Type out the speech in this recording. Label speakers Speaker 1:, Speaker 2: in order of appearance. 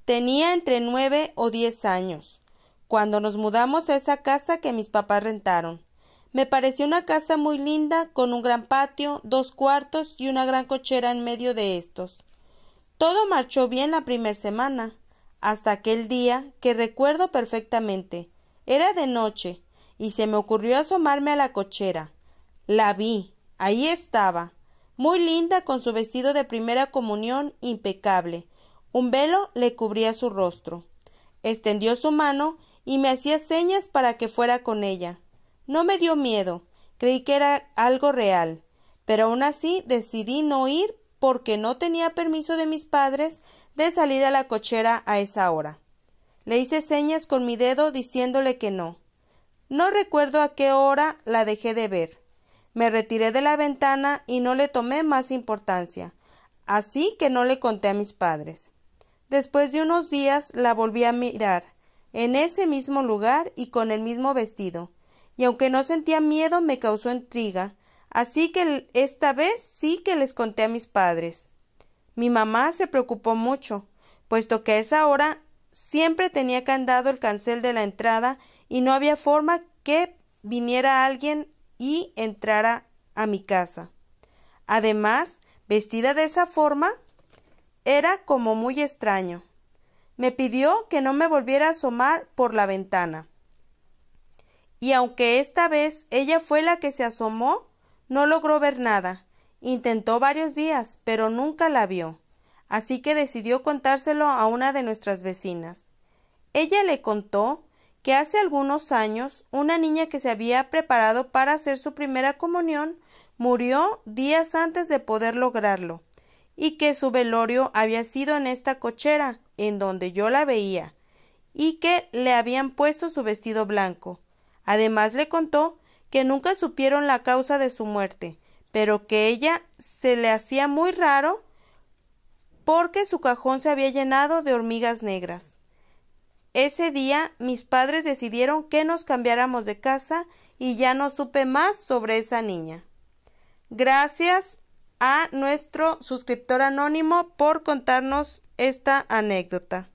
Speaker 1: Tenía entre 9 o 10 años, cuando nos mudamos a esa casa que mis papás rentaron. Me pareció una casa muy linda, con un gran patio, 2 cuartos y una gran cochera en medio de estos. Todo marchó bien la primera semana, hasta aquel día que recuerdo perfectamente. Era de noche, y se me ocurrió asomarme a la cochera. La vi, ahí estaba, muy linda con su vestido de primera comunión impecable. Un velo le cubría su rostro. Extendió su mano y me hacía señas para que fuera con ella. No me dio miedo, creí que era algo real, pero aún así decidí no ir porque no tenía permiso de mis padres de salir a la cochera a esa hora. Le hice señas con mi dedo diciéndole que no. No recuerdo a qué hora la dejé de ver. Me retiré de la ventana y no le tomé más importancia, así que no le conté a mis padres. Después de unos días la volví a mirar, en ese mismo lugar y con el mismo vestido, y aunque no sentía miedo me causó intriga, así que esta vez sí que les conté a mis padres. Mi mamá se preocupó mucho, puesto que a esa hora siempre tenía candado el cancel de la entrada y no había forma que viniera alguien y entrara a mi casa. Además, vestida de esa forma, era como muy extraño. Me pidió que no me volviera a asomar por la ventana. Y aunque esta vez ella fue la que se asomó, no logró ver nada. Intentó varios días, pero nunca la vio. Así que decidió contárselo a una de nuestras vecinas. Ella le contó que hace algunos años una niña que se había preparado para hacer su primera comunión murió días antes de poder lograrlo, y que su velorio había sido en esta cochera, en donde yo la veía, y que le habían puesto su vestido blanco. Además le contó que nunca supieron la causa de su muerte, pero que ella se le hacía muy raro porque su cajón se había llenado de hormigas negras. Ese día mis padres decidieron que nos cambiáramos de casa y ya no supe más sobre esa niña. Gracias a nuestro suscriptor anónimo por contarnos esta anécdota.